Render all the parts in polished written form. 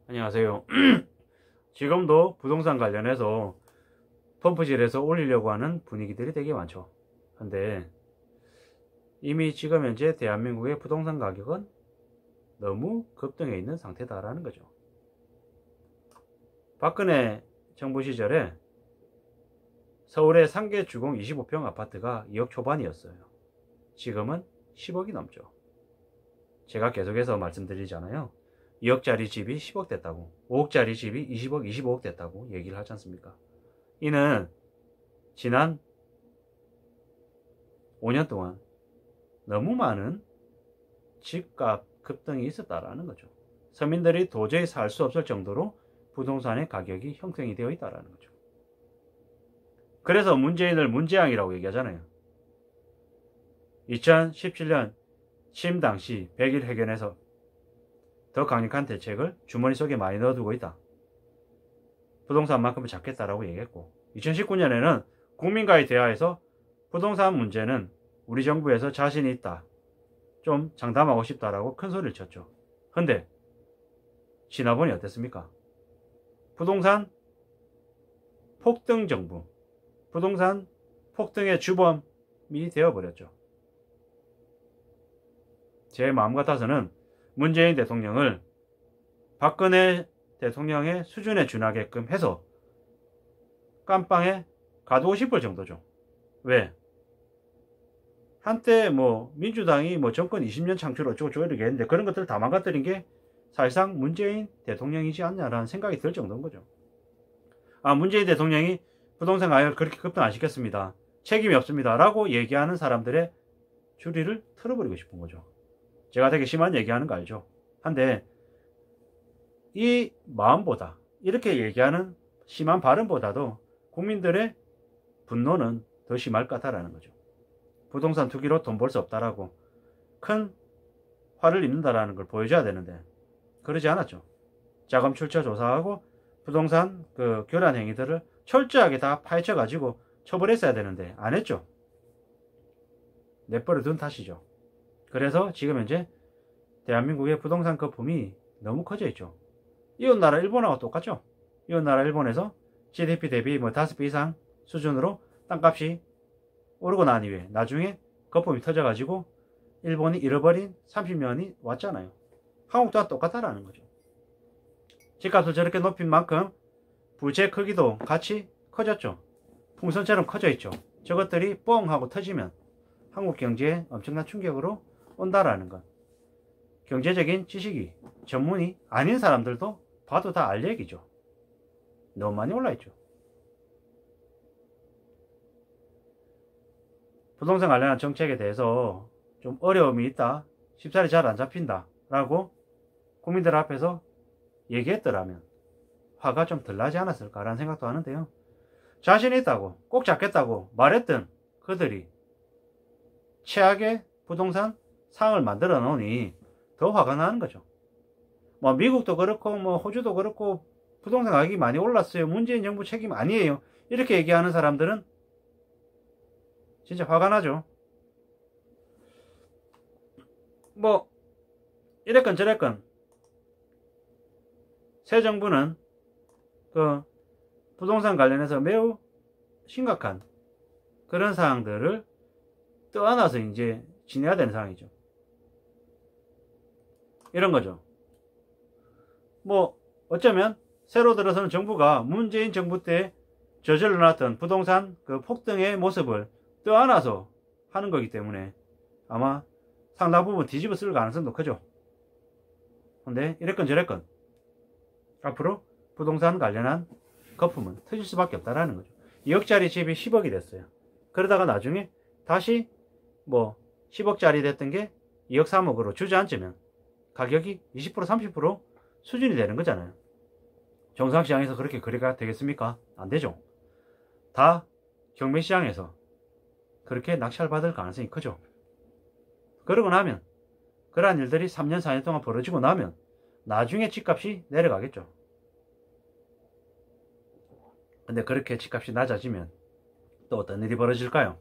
안녕하세요. 지금도 부동산 관련해서 펌프질에서 올리려고 하는 분위기들이 되게 많죠. 근데 이미 지금 현재 대한민국의 부동산 가격은 너무 급등해 있는 상태다라는 거죠. 박근혜 정부 시절에 서울의 상계 주공 25평 아파트가 2억 초반이었어요. 지금은 10억이 넘죠. 제가 계속해서 말씀드리잖아요. 2억짜리 집이 10억 됐다고, 5억짜리 집이 20억, 25억 됐다고 얘기를 하지 않습니까? 이는 지난 5년 동안 너무 많은 집값 급등이 있었다라는 거죠. 서민들이 도저히 살 수 없을 정도로 부동산의 가격이 형성이 되어 있다라는 거죠. 그래서 문재인을 문재앙이라고 얘기하잖아요. 2017년 취임 당시 100일 회견에서 더 강력한 대책을 주머니 속에 많이 넣어두고 있다. 부동산만큼은 잡겠다라고 얘기했고, 2019년에는 국민과의 대화에서 부동산 문제는 우리 정부에서 자신이 있다, 좀 장담하고 싶다라고 큰 소리를 쳤죠. 근데 지나보니 어땠습니까? 부동산 폭등 정부, 부동산 폭등의 주범이 되어버렸죠. 제 마음 같아서는 문재인 대통령을 박근혜 대통령의 수준에 준하게끔 해서 깜빵에 가두고 싶을 정도죠. 왜? 한때 민주당이 정권 20년 창출 어쩌고저쩌고 이렇게 했는데 그런 것들을 다 망가뜨린 게 사실상 문재인 대통령이지 않냐라는 생각이 들 정도인 거죠. 문재인 대통령이 부동산 가격을 그렇게 급등 안 시켰습니다, 책임이 없습니다 라고 얘기하는 사람들의 주리를 틀어버리고 싶은 거죠. 제가 되게 심한 얘기하는 거 알죠? 한데 이 마음보다, 이렇게 얘기하는 심한 발언보다도 국민들의 분노는 더 심할 것 같다라는 거죠. 부동산 투기로 돈 벌 수 없다라고 큰 화를 입는다라는 걸 보여줘야 되는데 그러지 않았죠. 자금 출처 조사하고 부동산 교란 행위들을 철저하게 다 파헤쳐 가지고 처벌했어야 되는데 안 했죠. 내버려 둔 탓이죠. 그래서 지금 현재 대한민국의 부동산 거품이 너무 커져 있죠. 이웃나라 일본하고 똑같죠. 이웃나라 일본에서 GDP 대비 5배 이상 수준으로 땅값이 오르고 난 이후에 나중에 거품이 터져가지고 일본이 잃어버린 30년이 왔잖아요. 한국도 똑같다라는 거죠. 집값을 저렇게 높인 만큼 부채 크기도 같이 커졌죠. 풍선처럼 커져 있죠. 저것들이 뻥 하고 터지면 한국 경제에 엄청난 충격으로 온다라는 것. 경제적인 지식이, 전문이 아닌 사람들도 봐도 다 알 얘기죠. 너무 많이 올라있죠. 부동산 관련한 정책에 대해서 좀 어려움이 있다, 쉽사리 잘 안 잡힌다 라고 국민들 앞에서 얘기했더라면 화가 좀 덜 나지 않았을까라는 생각도 하는데요. 자신이 있다고, 꼭 잡겠다고 말했던 그들이 최악의 부동산 상을 만들어 놓으니 더 화가 나는 거죠. 미국도 그렇고 호주도 그렇고 부동산 가격이 많이 올랐어요, 문재인 정부 책임 아니에요, 이렇게 얘기하는 사람들은 진짜 화가 나죠. 이랬건 저랬건 새 정부는 부동산 관련해서 매우 심각한 그런 사항들을 떠안아서 이제 지내야 되는 상황이죠. 이런 거죠. 어쩌면 새로 들어서는 정부가 문재인 정부 때 저질러 놨던 부동산 폭등의 모습을 떠안아서 하는 거기 때문에 아마 상당 부분 뒤집어 쓸 가능성도 크죠. 근데 이랬건 저랬건 앞으로 부동산 관련한 거품은 터질 수밖에 없다라는 거죠. 2억짜리 집이 10억이 됐어요. 그러다가 나중에 다시 10억짜리 됐던 게 2억 3억으로 주저앉으면 가격이 20% 30% 수준이 되는 거잖아요. 정상시장에서 그렇게 거래가 되겠습니까? 안 되죠. 다 경매시장에서 그렇게 낙찰받을 가능성이 크죠. 그러고 나면, 그러한 일들이 3년 4년 동안 벌어지고 나면 나중에 집값이 내려가겠죠. 근데 그렇게 집값이 낮아지면 또 어떤 일이 벌어질까요?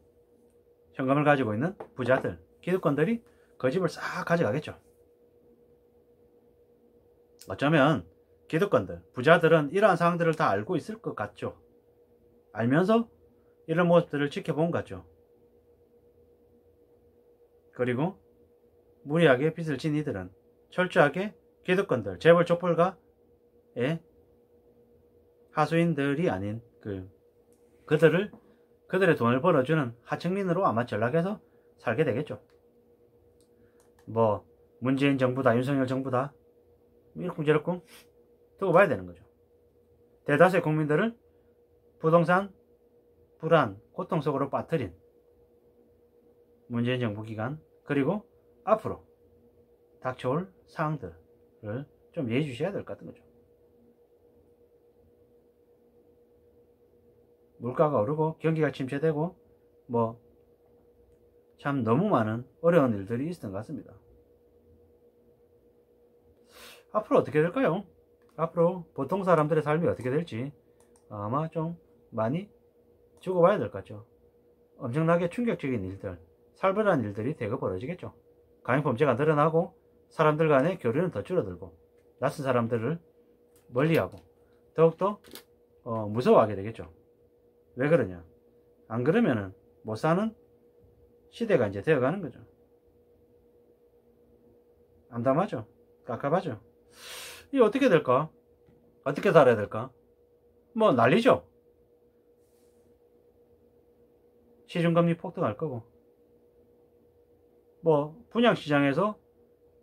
현금을 가지고 있는 부자들, 기득권들이 그 집을 싹 가져가겠죠. 어쩌면 기득권들, 부자들은 이러한 상황들을 다 알고 있을 것 같죠. 알면서 이런 모습들을 지켜본 것 같죠. 그리고 무리하게 빚을 진 이들은 철저하게 기득권들, 재벌 족벌가의 하수인들이 아닌 그들의 돈을 벌어주는 하층민으로 아마 전락해서 살게 되겠죠. 뭐 문재인 정부다, 윤석열 정부다, 이러쿵저러쿵 두고 봐야 되는 거죠. 대다수의 국민들을 부동산 불안, 고통 속으로 빠뜨린 문재인 정부 기간, 그리고 앞으로 닥쳐올 상황들을 좀 예의주시해야 될 것 같은 거죠. 물가가 오르고 경기가 침체되고 뭐 참 너무 많은 어려운 일들이 있었던 것 같습니다. 앞으로 어떻게 될까요? 앞으로 보통 사람들의 삶이 어떻게 될지 아마 좀 많이 두고 봐야 될 것 같죠. 엄청나게 충격적인 일들, 살벌한 일들이 대거 벌어지겠죠. 가행범죄가 늘어나고 사람들 간의 교류는 더 줄어들고 낯선 사람들을 멀리하고 더욱더 무서워하게 되겠죠. 왜 그러냐? 안 그러면은 못 사는 시대가 이제 되어가는 거죠. 암담하죠. 깝깝하죠. 이게 어떻게 될까? 어떻게 살아야 될까? 뭐 난리죠. 시중금리 폭등할 거고, 뭐 분양시장에서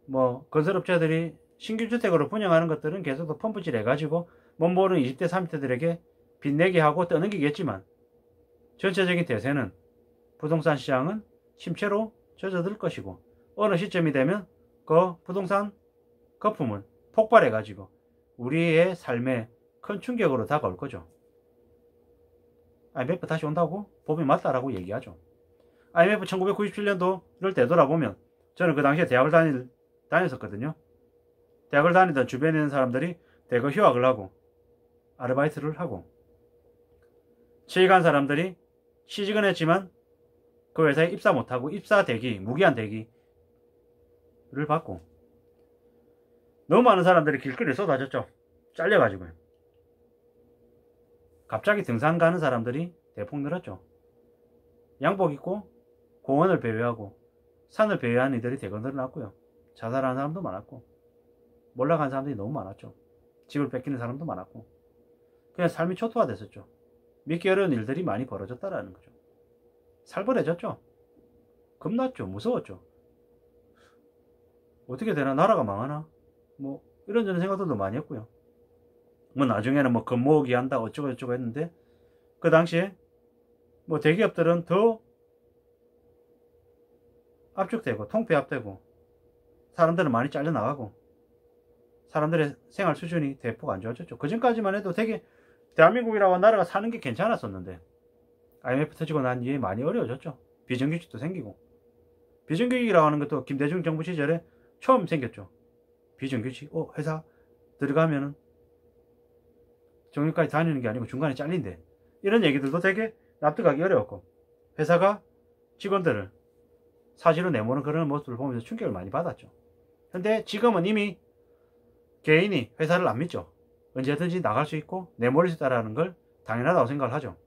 뭐 건설업체들이 신규주택으로 분양하는 것들은 계속 또 펌프질 해가지고 멋모르는 20대 30대들에게 빚내게 하고 떠넘기겠지만 전체적인 대세는 부동산 시장은 침체로 젖어들 것이고, 어느 시점이 되면 그 부동산 거품은 폭발해가지고 우리의 삶에 큰 충격으로 다가올 거죠. IMF 다시 온다고 봄이 맞다라고 얘기하죠. IMF 1997년도를 되돌아보면 저는 그 당시에 대학을 다녔었거든요. 대학을 다니던 주변에 있는 사람들이 대거 휴학을 하고 아르바이트를 하고 취직한 사람들이 취직은 했지만 그 회사에 입사 못하고 입사 대기, 무기한 대기를 받고 너무 많은 사람들이 길거리에 쏟아졌죠. 잘려가지고. 갑자기 등산 가는 사람들이 대폭 늘었죠. 양복 입고 공원을 배회하고 산을 배회하는 이들이 대거 늘어났고요. 자살하는 사람도 많았고 몰락한 사람들이 너무 많았죠. 집을 뺏기는 사람도 많았고 그냥 삶이 초토화됐었죠. 믿기 어려운 일들이 많이 벌어졌다라는 거죠. 살벌해졌죠. 겁났죠. 무서웠죠. 어떻게 되나? 나라가 망하나? 뭐 이런저런 생각들도 많이 했고요. 뭐 나중에는 뭐 금모으기 한다 어쩌고 저쩌고 했는데 그 당시에 뭐 대기업들은 더 압축되고 통폐합되고 사람들은 많이 잘려나가고 사람들의 생활 수준이 대폭 안 좋아졌죠. 그 전까지만 해도 되게 대한민국이라고 나라가 사는 게 괜찮았었는데 IMF 터지고 난 이후에 많이 어려워졌죠. 비정규직도 생기고 비정규직이라고 하는 것도 김대중 정부 시절에 처음 생겼죠. 비정규직, 회사 들어가면은 정년까지 다니는 게 아니고 중간에 잘린대. 이런 얘기들도 되게 납득하기 어려웠고 회사가 직원들을 사실은 내모는 그런 모습을 보면서 충격을 많이 받았죠. 근데 지금은 이미 개인이 회사를 안 믿죠. 언제든지 나갈 수 있고 내몰릴 수 있다는 걸 당연하다고 생각을 하죠.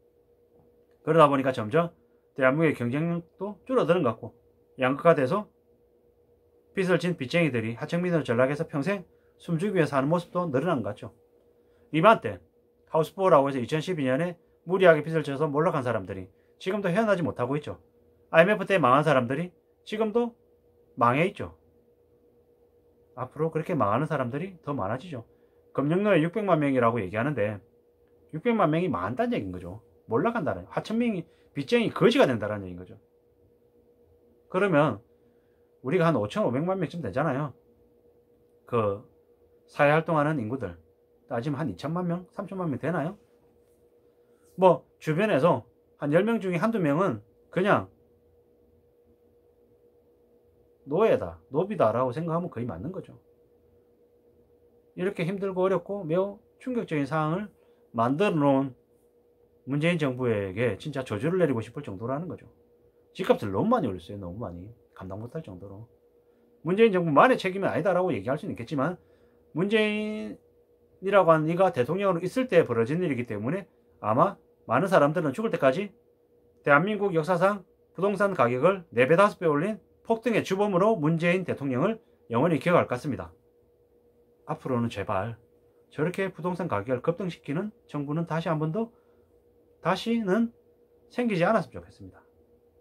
그러다 보니까 점점 대한민국의 경쟁력도 줄어드는 것 같고 양극화 돼서 빚을 진 빚쟁이들이 하층민으로 전락해서 평생 숨죽이며 위해 사는 모습도 늘어난 것 같죠. 이맘때 하우스포라고 해서 2012년에 무리하게 빚을 져서 몰락한 사람들이 지금도 헤어나지 못하고 있죠. IMF 때 망한 사람들이 지금도 망해 있죠. 앞으로 그렇게 망하는 사람들이 더 많아지죠. 금융노예 600만 명이라고 얘기하는데 600만 명이 많다는 얘기인 거죠. 몰락한다는, 하층민이 빚쟁이 거지가 된다는 얘기인 거죠. 그러면 우리가 한 5,500만 명쯤 되잖아요. 그 사회활동하는 인구들 따지면 한 2천만 명, 3천만 명 되나요? 뭐 주변에서 한 10명 중에 한두 명은 그냥 노예다, 노비다라고 생각하면 거의 맞는 거죠. 이렇게 힘들고 어렵고 매우 충격적인 상황을 만들어 놓은 문재인 정부에게 진짜 저주를 내리고 싶을 정도라는 거죠. 집값을 너무 많이 올렸어요. 너무 많이. 감당 못할 정도로. 문재인 정부만의 책임은 아니다라고 얘기할 수는 있겠지만 문재인의 니라고 하는 니가 대통령으로 있을 때 벌어진 일이기 때문에 아마 많은 사람들은 죽을 때까지 대한민국 역사상 부동산 가격을 4배, 5배 올린 폭등의 주범으로 문재인 대통령을 영원히 기억할 것 같습니다. 앞으로는 제발 저렇게 부동산 가격을 급등시키는 정부는 다시는 생기지 않았으면 좋겠습니다.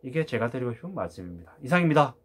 이게 제가 드리고 싶은 말씀입니다. 이상입니다.